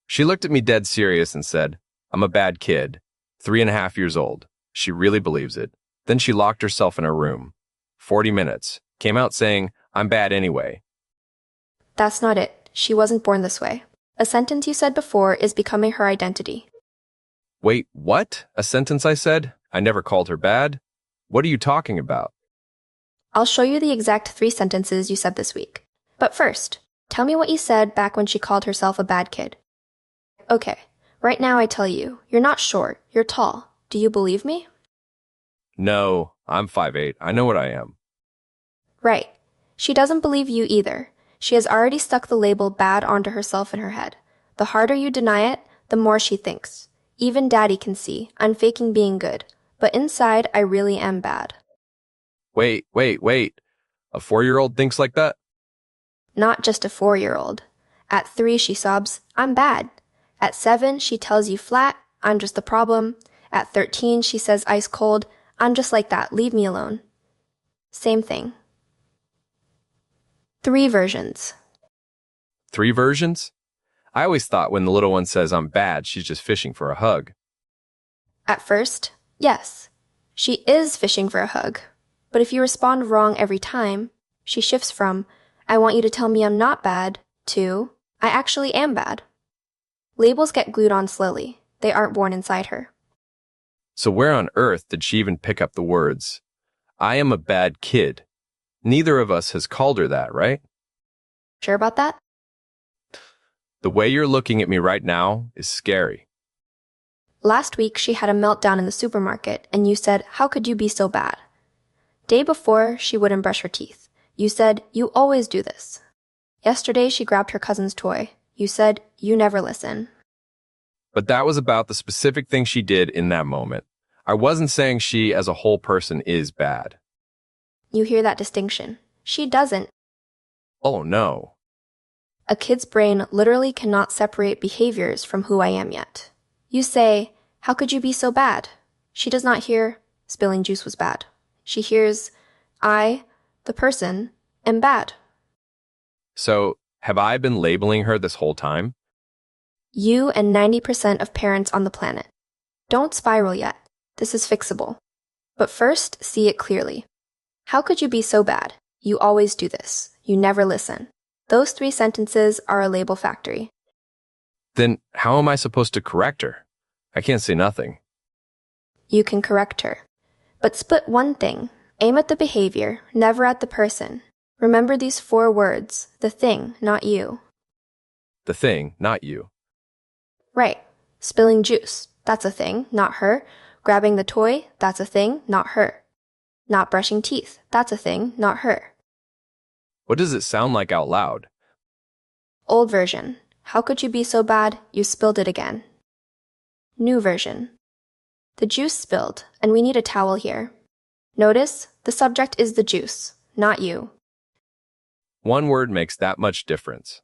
She looked at me dead serious and said, I'm a bad kid, 3.5 years old. She really believes it. Then she locked herself in her room. 40 minutes. Came out saying, I'm bad anyway. That's not it. She wasn't born this way. A sentence you said before is becoming her identity. Wait, what? A sentence I said? I never called her bad? What are you talking about? I'll show you the exact 3 sentences you said this week. But first, tell me what you said back when she called herself a bad kid. Okay, right now I tell you, you're not short, you're tall. Do you believe me? No, I'm 5'8". I know what I am. Right. She doesn't believe you either. She has already stuck the label bad onto herself in her head. The harder you deny it, the more she thinks. Even Daddy can see, I'm faking being good. But inside, I really am bad. Wait. A 4-year-old thinks like that? Not just a 4-year-old. At 3, she sobs, I'm bad. At 7, she tells you flat, I'm just the problem. At 13, she says ice cold, I'm just like that, leave me alone. Same thing. 3 versions. 3 versions? I always thought when the little one says I'm bad, she's just fishing for a hug. At first, yes, she is fishing for a hug. But if you respond wrong every time, she shifts from, I want you to tell me I'm not bad, to, I actually am bad. Labels get glued on slowly. They aren't born inside her. So where on earth did she even pick up the words, I am a bad kid? Neither of us has called her that, right? Sure about that? The way you're looking at me right now is scary. Last week, she had a meltdown in the supermarket, and you said, how could you be so bad? Day before, she wouldn't brush her teeth. You said, you always do this. Yesterday, she grabbed her cousin's toy. You said, you never listen. But that was about the specific thing she did in that moment. I wasn't saying she as a whole person is bad. You hear that distinction. She doesn't. Oh no. A kid's brain literally cannot separate behaviors from who I am yet. You say, how could you be so bad? She does not hear, spilling juice was bad. She hears, I, the person, am bad. So, have I been labeling her this whole time? You and 90% of parents on the planet. Don't spiral yet. This is fixable. But first, see it clearly. How could you be so bad? You always do this. You never listen. Those 3 sentences are a label factory. Then how am I supposed to correct her? I can't say nothing. You can correct her. But split one thing. Aim at the behavior, never at the person. Remember these 4 words. The thing, not you. The thing, not you. Right. Spilling juice. That's a thing, not her. Grabbing the toy. That's a thing, not her. Not brushing teeth. That's a thing, not her. What does it sound like out loud? Old version. How could you be so bad? You spilled it again. New version. The juice spilled, and we need a towel here. Notice, the subject is the juice, not you. One word makes that much difference.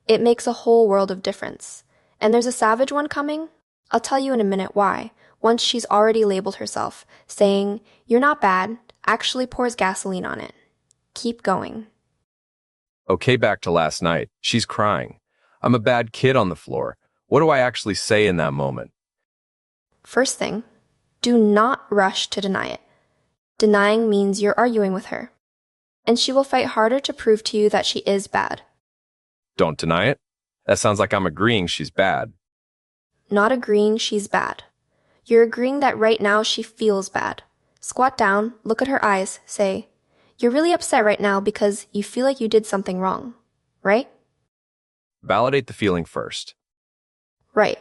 It makes a whole world of difference. And there's a savage one coming? I'll tell you in a minute why, once she's already labeled herself, saying, you're not bad, actually pours gasoline on it. Keep going. Okay, back to last night. She's crying. I'm a bad kid on the floor. What do I actually say in that moment? First thing, do not rush to deny it. Denying means you're arguing with her. And she will fight harder to prove to you that she is bad. Don't deny it? That sounds like I'm agreeing she's bad. Not agreeing she's bad. You're agreeing that right now she feels bad. Squat down, look at her eyes, say, you're really upset right now because you feel like you did something wrong, right? Validate the feeling first. Right.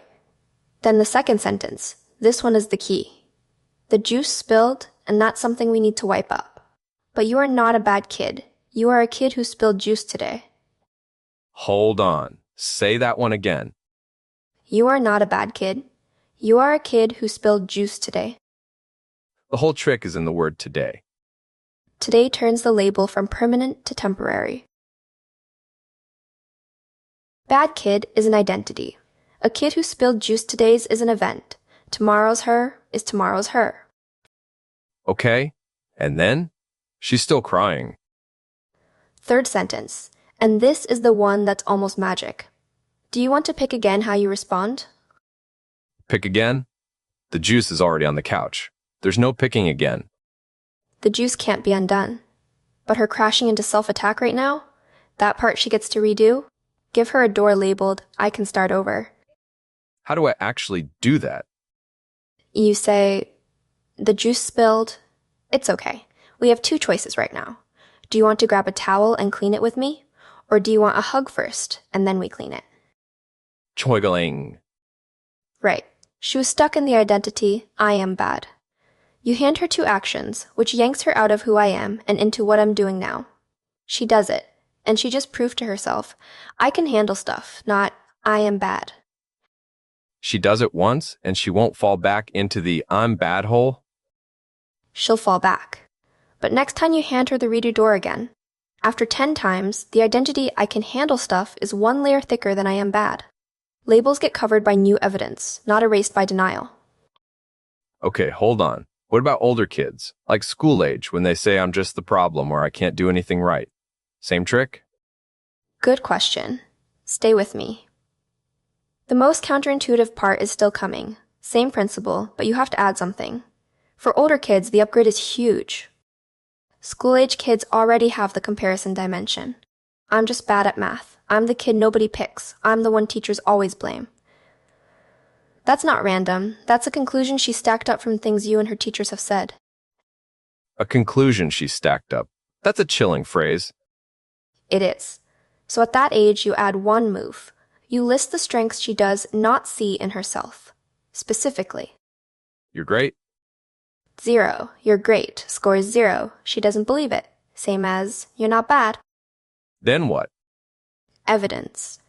Then the second sentence. This one is the key. The juice spilled, and that's something we need to wipe up. But you are not a bad kid. You are a kid who spilled juice today. Hold on. Say that one again. You are not a bad kid. You are a kid who spilled juice today. The whole trick is in the word today. Today turns the label from permanent to temporary. Bad kid is an identity. A kid who spilled juice today's is an event. Tomorrow's her is tomorrow's her. Okay, and then? She's still crying. Third sentence, and this is the one that's almost magic. Do you want to pick again how you respond? Pick again? The juice is already on the couch. There's no picking again. The juice can't be undone. But her crashing into self-attack right now? That part she gets to redo? Give her a door labeled, I can start over. How do I actually do that? You say, the juice spilled. It's okay. We have two choices right now. Do you want to grab a towel and clean it with me? Or do you want a hug first, and then we clean it? Choigeling. Right. She was stuck in the identity, I am bad. You hand her two actions, which yanks her out of who I am and into what I'm doing now. She does it, and she just proved to herself, I can handle stuff, not I am bad. She does it once, and she won't fall back into the I'm bad hole? She'll fall back. But next time you hand her the reader door again, after 10 times, the identity I can handle stuff is one layer thicker than I am bad. Labels get covered by new evidence, not erased by denial. Okay, hold on. What about older kids, like school age, when they say I'm just the problem or I can't do anything right? Same trick? Good question. Stay with me. The most counterintuitive part is still coming. Same principle, but you have to add something. For older kids, the upgrade is huge. School-age kids already have the comparison dimension. I'm just bad at math. I'm the kid nobody picks. I'm the one teachers always blame. That's not random. That's a conclusion she stacked up from things you and her teachers have said. A conclusion she stacked up. That's a chilling phrase. It is. So at that age, you add one move. You list the strengths she does not see in herself. Specifically. You're great. 0. You're great. Scores 0. She doesn't believe it. Same as, you're not bad. Then what? Evidence.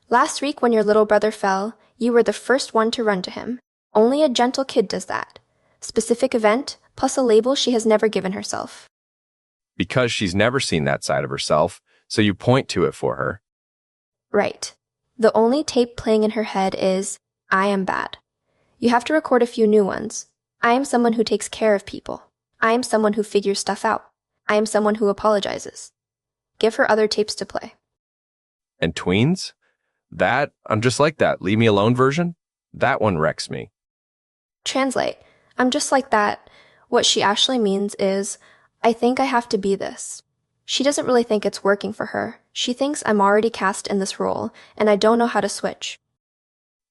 Last week when your little brother fell, you were the first one to run to him. Only a gentle kid does that. Specific event, plus a label she has never given herself. Because she's never seen that side of herself, so you point to it for her. Right. The only tape playing in her head is, I am bad. You have to record a few new ones. I am someone who takes care of people. I am someone who figures stuff out. I am someone who apologizes. Give her other tapes to play. And tweens? That, I'm just like that, leave me alone version? That one wrecks me. Translate. I'm just like that. What she actually means is, I think I have to be this. She doesn't really think it's working for her. She thinks I'm already cast in this role, and I don't know how to switch.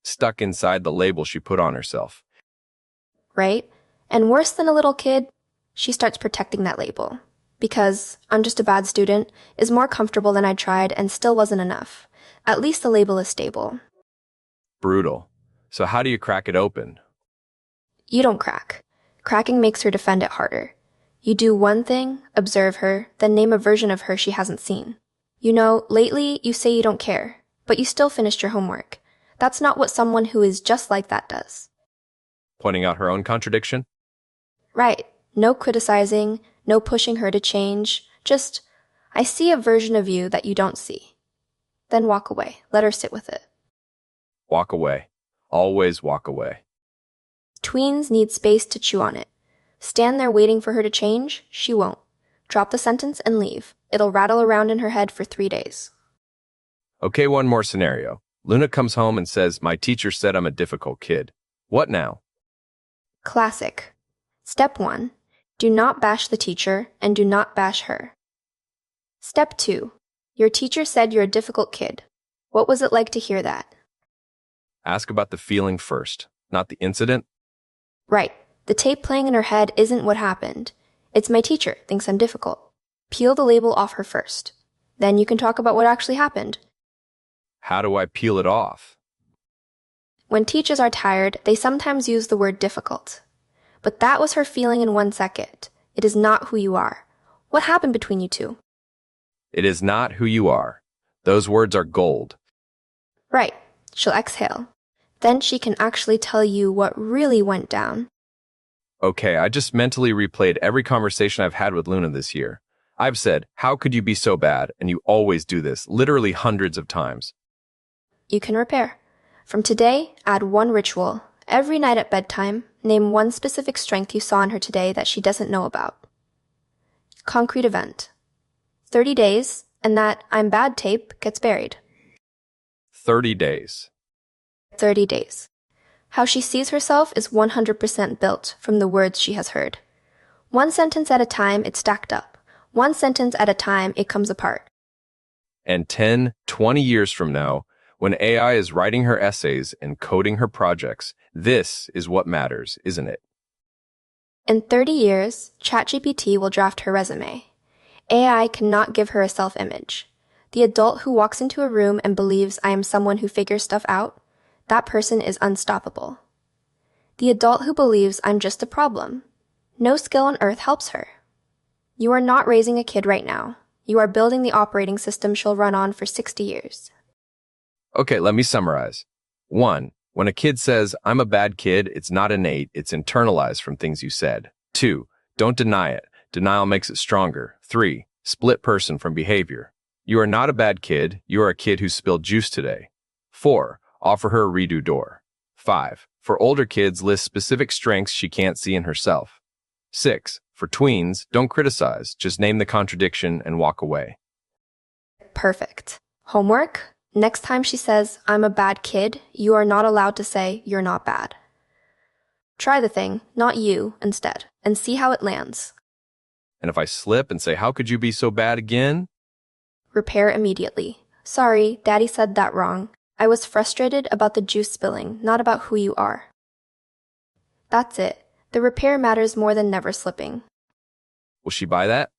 Stuck inside the label she put on herself. Right? And worse than a little kid, she starts protecting that label. Because I'm just a bad student is more comfortable than I tried and still wasn't enough. At least the label is stable. Brutal. So how do you crack it open? You don't crack. Cracking makes her defend it harder. You do one thing, observe her, then name a version of her she hasn't seen. You know, lately you say you don't care, but you still finished your homework. That's not what someone who is just like that does. Pointing out her own contradiction? Right. No criticizing, no pushing her to change. Just, I see a version of you that you don't see. Then walk away. Let her sit with it. Walk away. Always walk away. Tweens need space to chew on it. Stand there waiting for her to change? She won't. Drop the sentence and leave. It'll rattle around in her head for 3 days. Okay, one more scenario. Luna comes home and says, my teacher said I'm a difficult kid. What now? Classic. Step 1. Do not bash the teacher and do not bash her. Step 2. Your teacher said you're a difficult kid. What was it like to hear that? Ask about the feeling first, not the incident. Right. The tape playing in her head isn't what happened. It's my teacher thinks I'm difficult. Peel the label off her first. Then you can talk about what actually happened. How do I peel it off? When teachers are tired, they sometimes use the word difficult. But that was her feeling in 1 second. It is not who you are. What happened between you two? It is not who you are. Those words are gold. Right. She'll exhale. Then she can actually tell you what really went down. Okay, I just mentally replayed every conversation I've had with Luna this year. I've said, how could you be so bad? And you always do this, literally hundreds of times. You can repair. From today, add one ritual. Every night at bedtime, name one specific strength you saw in her today that she doesn't know about. Concrete event. 30 days, and that I'm bad tape gets buried. 30 days. 30 days. How she sees herself is 100% built from the words she has heard. One sentence at a time, it's stacked up. One sentence at a time, it comes apart. And 10, 20 years from now, when AI is writing her essays and coding her projects, this is what matters, isn't it? In 30 years, ChatGPT will draft her resume. AI cannot give her a self-image. The adult who walks into a room and believes I am someone who figures stuff out, that person is unstoppable. The adult who believes I'm just a problem, no skill on earth helps her. You are not raising a kid right now. You are building the operating system she'll run on for 60 years. Okay, let me summarize. 1. When a kid says, I'm a bad kid, it's not innate, it's internalized from things you said. 2. Don't deny it. Denial makes it stronger. 3. Split person from behavior. You are not a bad kid, you are a kid who spilled juice today. 4. Offer her a redo door. 5. For older kids, list specific strengths she can't see in herself. 6. For tweens, don't criticize, just name the contradiction and walk away. Perfect. Homework? Next time she says, I'm a bad kid, you are not allowed to say, you're not bad. Try the thing, not you, instead, and see how it lands. And if I slip and say, how could you be so bad again? Repair immediately. Sorry, Daddy said that wrong. I was frustrated about the juice spilling, not about who you are. That's it. The repair matters more than never slipping. Will she buy that?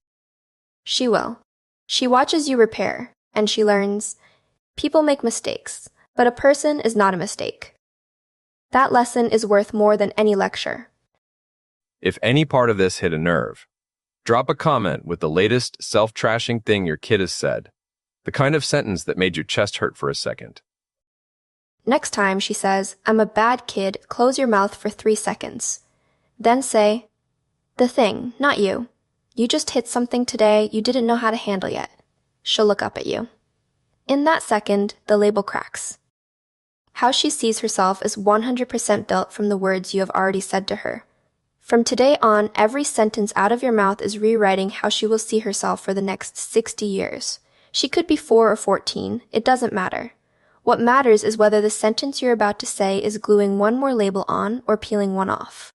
She will. She watches you repair, and she learns, people make mistakes, but a person is not a mistake. That lesson is worth more than any lecture. If any part of this hit a nerve, drop a comment with the latest self-trashing thing your kid has said, the kind of sentence that made your chest hurt for a second. Next time she says, I'm a bad kid, close your mouth for 3 seconds. Then say, the thing, not you. You just hit something today you didn't know how to handle yet. She'll look up at you. In that second, the label cracks. How she sees herself is 100% built from the words you have already said to her. From today on, every sentence out of your mouth is rewriting how she will see herself for the next 60 years. She could be 4 or 14, it doesn't matter. What matters is whether the sentence you're about to say is gluing one more label on or peeling one off.